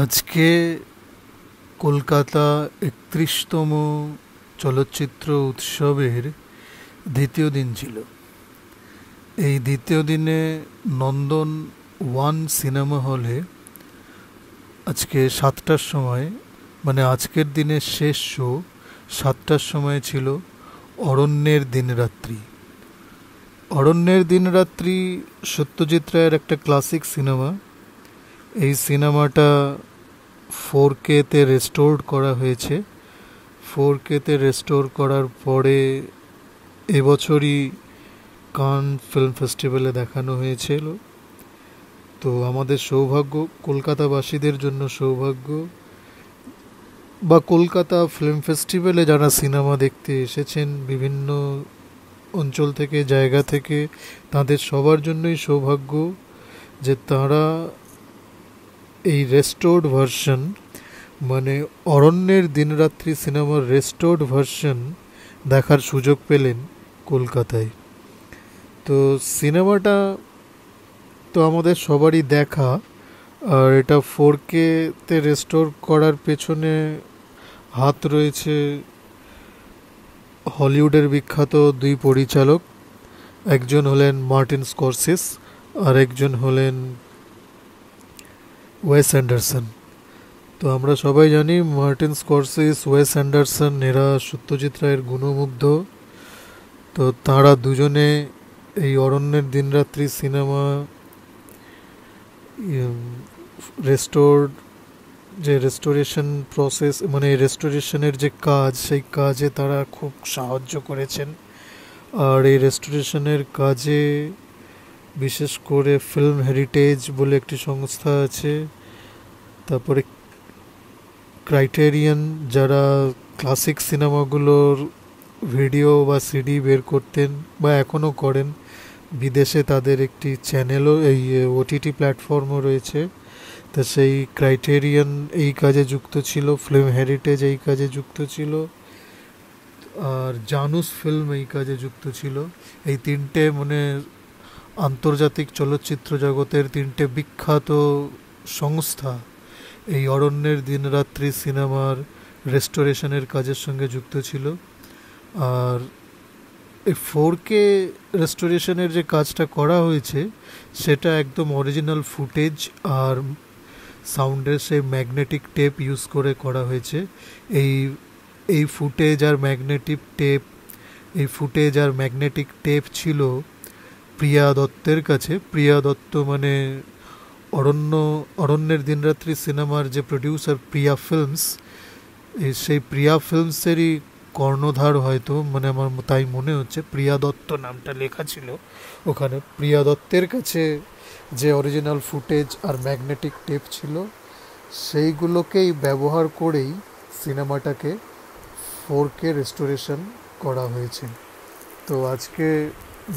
আজকে কলকাতা ৩১তম চলচ্চিত্র উৎসবের দ্বিতীয় দিন ছিল। এই দ্বিতীয় দিনে নন্দন ওয়ান সিনেমা হলে আজকে ৭টার সময়, মানে আজকের দিনের শেষ শো ৭টার সময় ছিল অরণ্যের দিনরাত্রি। অরণ্যের দিনরাত্রি সত্যজিৎ রায়ের একটা ক্লাসিক সিনেমা। এই সিনেমাটা 4K-তে রেস্টোর করা হয়েছে। 4K-তে রেস্টোর করার পরে এবছরই কান ফিল্ম ফেস্টিভ্যালে দেখানো হয়েছিল। তো আমাদের সৌভাগ্য, কলকাতাবাসীদের জন্য সৌভাগ্য, বা কলকাতা ফিল্ম ফেস্টিভ্যালে যারা সিনেমা দেখতে এসেছেন বিভিন্ন অঞ্চল থেকে, জায়গা থেকে, তাদের সবার জন্যই সৌভাগ্য যে তারা এই রেস্টোর্ড ভার্সন, মানে অরণ্যের দিনরাত্রি সিনেমার রেস্টোর্ড ভার্সন দেখার সুযোগ পেলেন কলকাতায়। তো সিনেমাটা তো আমাদের সবারই দেখা, আর এটা 4K-তে রেস্টোর করার পেছনে হাত রয়েছে হলিউডের বিখ্যাত দুই পরিচালক। একজন হলেন মার্টিন স্করসেস আর একজন হলেন ওয়েস অ্যান্ডারসন। তো আমরা সবাই জানি মার্টিন স্করসেস, ওয়েস অ্যান্ডারসন এরা সত্যজিৎ রায়ের গুণমুগ্ধ। তো তাঁরা দুজনে এই অরণ্যের দিনরাত্রি সিনেমা রেস্টোর্ড, যে রেস্টোরেশন প্রসেস, মানে রেস্টোরেশনের যে কাজ, সেই কাজে তারা খুব সাহায্য করেছেন। আর এই রেস্টোরেশনের কাজে বিশেষ করে ফিল্ম হেরিটেজ বলে একটি সংস্থা আছে, তারপরে ক্রাইটেরিয়ন, যারা ক্লাসিক সিনেমাগুলোর ভিডিও বা সিডি বের করতেন বা এখনও করেন, বিদেশে তাদের একটি চ্যানেলও, এই ওটিটি প্ল্যাটফর্মও রয়েছে। তা সেই ক্রাইটেরিয়ন এই কাজে যুক্ত ছিল, ফিল্ম হেরিটেজ এই কাজে যুক্ত ছিল, আর জানুস ফিল্ম এই কাজে যুক্ত ছিল। এই তিনটে মানে আন্তর্জাতিক চলচ্চিত্র জগতের তিনটে বিখ্যাত সংস্থা এই অরণ্যের দিনরাত্রি সিনেমার রেস্টোরেশনের কাজের সঙ্গে যুক্ত ছিল। আর এই 4K রেস্টোরেশনের যে কাজটা করা হয়েছে সেটা একদম অরিজিনাল ফুটেজ আর সাউন্ডের সেই ম্যাগনেটিক টেপ ইউজ করে করা হয়েছে। এই এই ফুটেজ আর ম্যাগনেটিক টেপ ছিল প্রিয়া দত্তের কাছে। প্রিয়া দত্ত মানে অরণ্যের দিনরাত্রি সিনেমার যে প্রডিউসার প্রিয়া ফিল্মস, সেই প্রিয়া ফিল্মসেরই কর্ণধার হয়তো, মানে আমার তাই মনে হচ্ছে, প্রিয়া দত্ত নামটা লেখা ছিল ওখানে। প্রিয়া দত্তের কাছে যে অরিজিনাল ফুটেজ আর ম্যাগনেটিক টেপ ছিল সেইগুলোকেই ব্যবহার করেই সিনেমাটাকে 4K রেস্টোরেশন করা হয়েছে। তো আজকে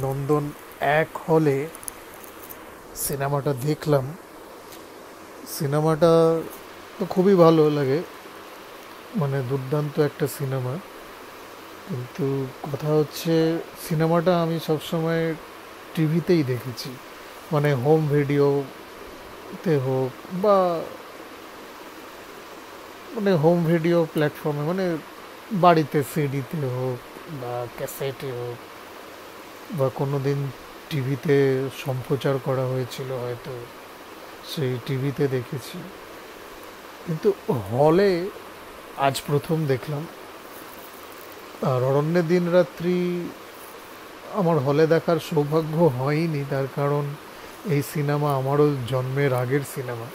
নন্দন 1 হলে সিনেমাটা দেখলাম। সিনেমাটা তো খুবই ভালো লাগে, মানে দুর্দান্ত একটা সিনেমা। কিন্তু কথা হচ্ছে সিনেমাটা আমি সবসময় টিভিতেই দেখেছি, মানে হোম ভিডিওতে হোক বা মানে হোম ভিডিও প্ল্যাটফর্মে, মানে বাড়িতে সিডিতে হোক বা ক্যাসেটে হোক, বা কোনো দিন টিভিতে সম্প্রচার করা হয়েছিল হয়তো, সেই টিভিতে দেখেছি। কিন্তু হলে আজ প্রথম দেখলাম। আর অরণ্যের দিনরাত্রি আমার হলে দেখার সৌভাগ্য হয়নি, তার কারণ এই সিনেমা আমারও জন্মের আগের সিনেমা।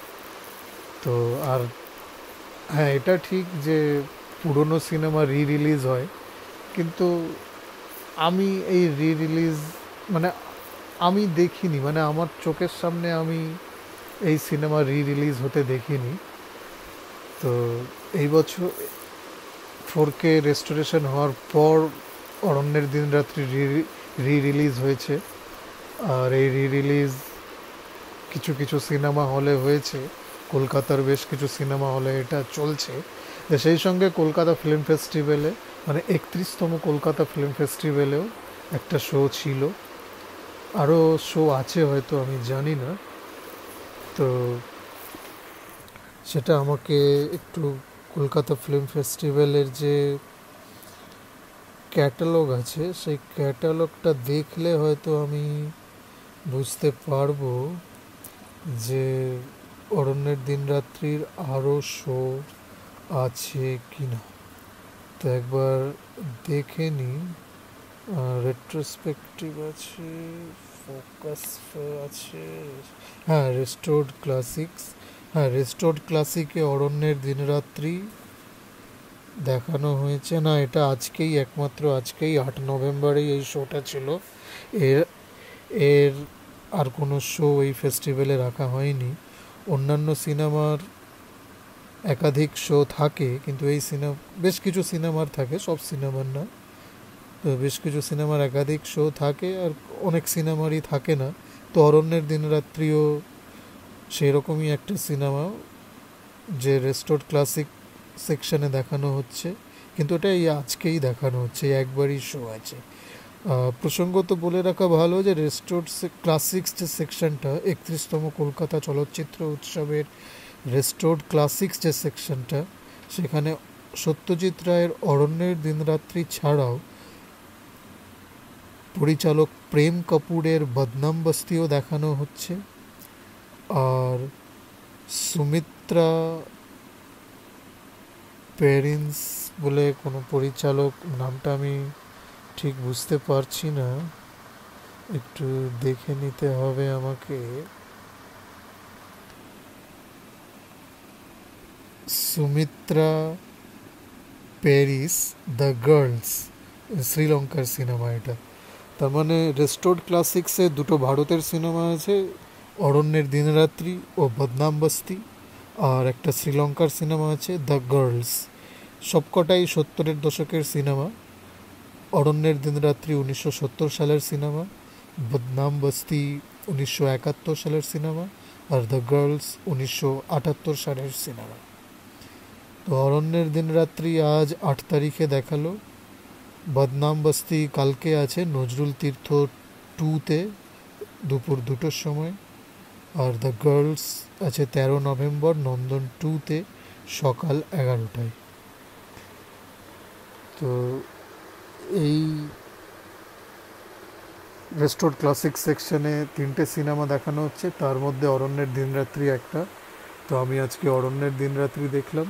তো আর হ্যাঁ, এটা ঠিক যে পুরনো সিনেমা রিলিজ হয়, কিন্তু আমি এই রিলিজ মানে আমি দেখিনি, মানে আমার চোখের সামনে আমি এই সিনেমা রিলিজ হতে দেখিনি। তো এই বছর 4K রেস্টোরেশন হওয়ার পর অরণ্যের দিনরাত্রি রিলিজ হয়েছে। আর এই রিলিজ কিছু কিছু সিনেমা হলে হয়েছে, কলকাতার বেশ কিছু সিনেমা হলে এটা চলছে। সেই সঙ্গে কলকাতা ফিল্ম ফেস্টিভ্যালে, মানে 31তম কলকাতা ফিল্ম ফেস্টিভ্যালেও একটা শো ছিল। আরও শো আছে হয়তো, আমি জানি না। তো সেটা আমাকে একটু কলকাতা ফিল্ম ফেস্টিভ্যালের যে ক্যাটালগ আছে সেই ক্যাটালগটা দেখলে হয়তো আমি বুঝতে পারবো যে অরণ্যের দিনরাত্রির আরও শো আছে কি না। তো একবার দেখে নিই। রেট্রোস্পেকটিভ আছে, ফোকাস আছে, হ্যাঁ রেস্টোর্ড ক্লাসিক্স, হ্যাঁ রেস্টোর্ড ক্লাসিকে অরণ্যের দিনরাত্রি দেখানো হয়েছে। না, এটা আজকেই, একমাত্র আজকেই 8 নভেম্বরেই এই শোটা ছিল। এর এর আর কোনো শো এই ফেস্টিভ্যালে রাখা হয়নি। অন্যান্য সিনেমার একাধিক শো থাকে, কিন্তু এই সিনেমা বেশ কিছু সিনেমার থাকে, সব সিনেমার না। তো বেশ কিছু সিনেমার একাধিক শো থাকে আর অনেক সিনেমারই থাকে না। তো অরণ্যের দিনরাত্রিও সেরকমই একটা সিনেমা যে রেস্টোর্ড ক্লাসিক সেকশনে দেখানো হচ্ছে, কিন্তু এটা এই আজকেই দেখানো হচ্ছে, একবারই শো আছে। প্রসঙ্গত বলে রাখা ভালো যে রেস্টোর্ড ক্লাসিক্স যে সেকশনটা 31তম কলকাতা চলচ্চিত্র উৎসবের রেস্টোর্ড ক্লাসিক্স যে সেকশনটা, সেখানে সত্যজিৎ রায়ের অরণ্যের দিনরাত্রি ছাড়াও পরিচালক প্রেম কাপুরের বদনাম বস্তিও দেখানো হচ্ছে। আর সুমিত্রা পেরিন্স বলে কোনো পরিচালক, নামটা আমি ঠিক বুঝতে পারছি না, একটু দেখে নিতে হবে আমাকে। সুমিত্রা প্যারিস দ্য গার্লস, শ্রীলঙ্কার সিনেমা এটা। তার মানে রেস্টোর্ড ক্লাসিক্সে দুটো ভারতের সিনেমা আছে, অরণ্যের দিনরাত্রি ও বদনাম বস্তি, আর একটা শ্রীলঙ্কার সিনেমা আছে দ্য গার্লস। সবকটাই 70-এর দশকের সিনেমা। অরণ্যের দিনরাত্রি 1970 সালের সিনেমা, বদনাম বস্তি 1971 সালের সিনেমা, আর দ্য গার্লস 1978 সালের সিনেমা। তো অরণ্যের দিনরাত্রি আজ 8 তারিখে দেখালো, বদনাম বস্তি কালকে আছে নজরুল তীর্থ 2-তে দুপুর 2টোর সময়, আর দ্য গার্লস আছে 13 নভেম্বর নন্দন 2-তে সকাল 11টায়। তো এই রেস্টোর্ড ক্লাসিক সেকশনে 3টে সিনেমা দেখানো হচ্ছে, তার মধ্যে অরণ্যের দিনরাত্রি একটা। তো আমি আজকে অরণ্যের দিনরাত্রি দেখলাম,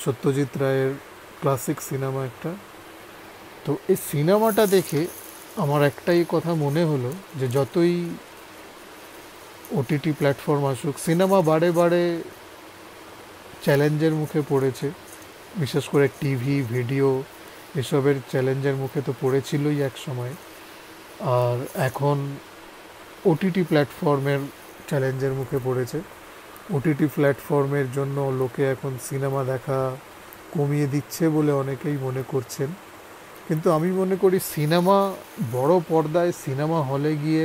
সত্যজিৎ রায়ের ক্লাসিক সিনেমা একটা। তো এই সিনেমাটা দেখে আমার একটাই কথা মনে হলো যে যতই ওটিটি প্ল্যাটফর্ম আসুক, সিনেমা বারে বারে চ্যালেঞ্জের মুখে পড়েছে। বিশেষ করে টিভি, ভিডিও এসবের চ্যালেঞ্জের মুখে তো পড়েছিলই এক সময়। আর এখন ওটিটি প্ল্যাটফর্মের চ্যালেঞ্জের মুখে পড়েছে। ওটিটি প্ল্যাটফর্মের জন্য লোকে এখন সিনেমা দেখা কমিয়ে দিচ্ছে বলে অনেকেই মনে করছেন, কিন্তু আমি মনে করি সিনেমা, বড় পর্দায় সিনেমা হলে গিয়ে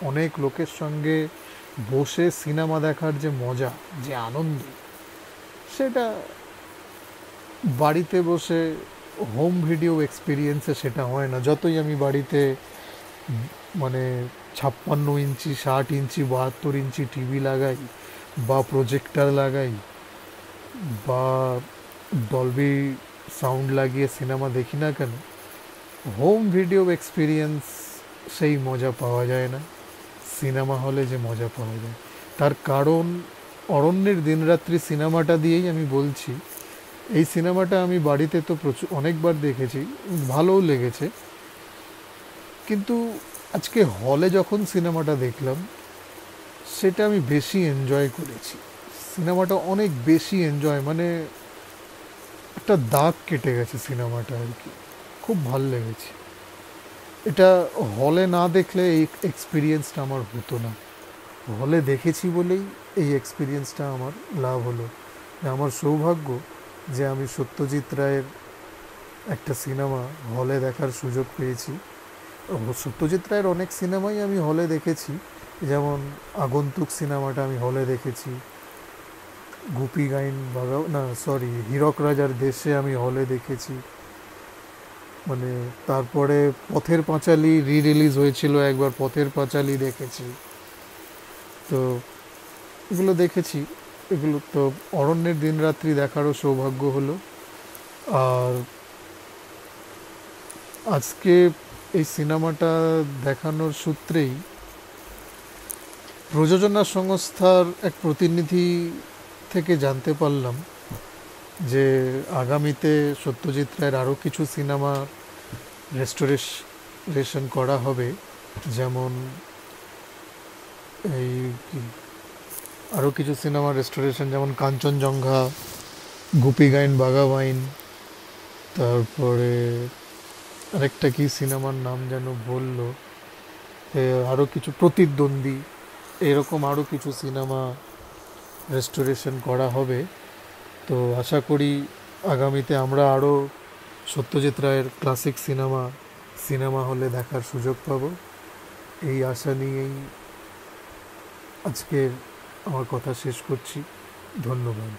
অনেক লোকের সঙ্গে বসে সিনেমা দেখার যে মজা, যে আনন্দ, সেটা বাড়িতে বসে হোম ভিডিও এক্সপিরিয়েন্সে সেটা হয় না। যতই আমি বাড়িতে মানে 56 ইঞ্চি, 60 ইঞ্চি, 72 ইঞ্চি টিভি লাগাই, বা প্রজেক্টার লাগাই, বা ডলবি সাউন্ড লাগিয়ে সিনেমা দেখি না কেন, হোম ভিডিও এক্সপিরিয়েন্স সেই মজা পাওয়া যায় না সিনেমা হলে যে মজা পাওয়া যায়। তার কারণ অরণ্যের দিনরাত্রি সিনেমাটা দিয়েই আমি বলছি। এই সিনেমাটা আমি বাড়িতে তো প্রচুর অনেকবার দেখেছি, ভালোও লেগেছে, কিন্তু আজকে হলে যখন সিনেমাটা দেখলাম সেটা আমি বেশি এনজয় করেছি। সিনেমাটা অনেক বেশি এনজয়, মানে একটা দাগ কেটে গেছে সিনেমাটা আর কি, খুব ভালো লেগেছে। এটা হলে না দেখলে এই এক্সপিরিয়েন্সটা আমার হতো না। হলে দেখেছি বলেই এই এক্সপিরিয়েন্সটা আমার লাভ হলো। আমার সৌভাগ্য যে আমি সত্যজিৎ রায়ের একটা সিনেমা হলে দেখার সুযোগ পেয়েছি। সত্যজিৎ রায়ের অনেক সিনেমাই আমি হলে দেখেছি, যেমন আগন্তুক সিনেমাটা আমি হলে দেখেছি, গুপি গাইন বাগাও না সরি হীরক রাজার দেশে আমি হলে দেখেছি, মানে তারপরে পথের পাঁচালী রিলিজ হয়েছিল একবার, পথের পাঁচালী দেখেছি। তো এগুলো দেখেছি। এগুলো তো অরণ্যের দিনরাত্রি দেখারও সৌভাগ্য হলো। আর আজকে এই সিনেমাটা দেখানোর সূত্রেই প্রযোজনা সংস্থার এক প্রতিনিধি থেকে জানতে পারলাম যে আগামীতে সত্যজিৎ রায়ের আরও কিছু সিনেমা রেস্টোরেশন করা হবে। যেমন এই আরও কিছু সিনেমা রেস্টোরেশন, যেমন কাঞ্চনজঙ্ঘা, গুপি গাইন বাঘা বাইন, তারপরে আরেকটা কি সিনেমার নাম যেন বললো, আরও কিছু প্রতিদ্বন্দ্বী, এরকম আরও কিছু সিনেমা রেস্টোরেশন করা হবে। তো আশা করি আগামীতে আমরা আরও সত্যজিৎ রায়ের ক্লাসিক সিনেমা হলে দেখার সুযোগ পাব। এই আশা নিয়েই আজকের আমার কথা শেষ করছি। ধন্যবাদ।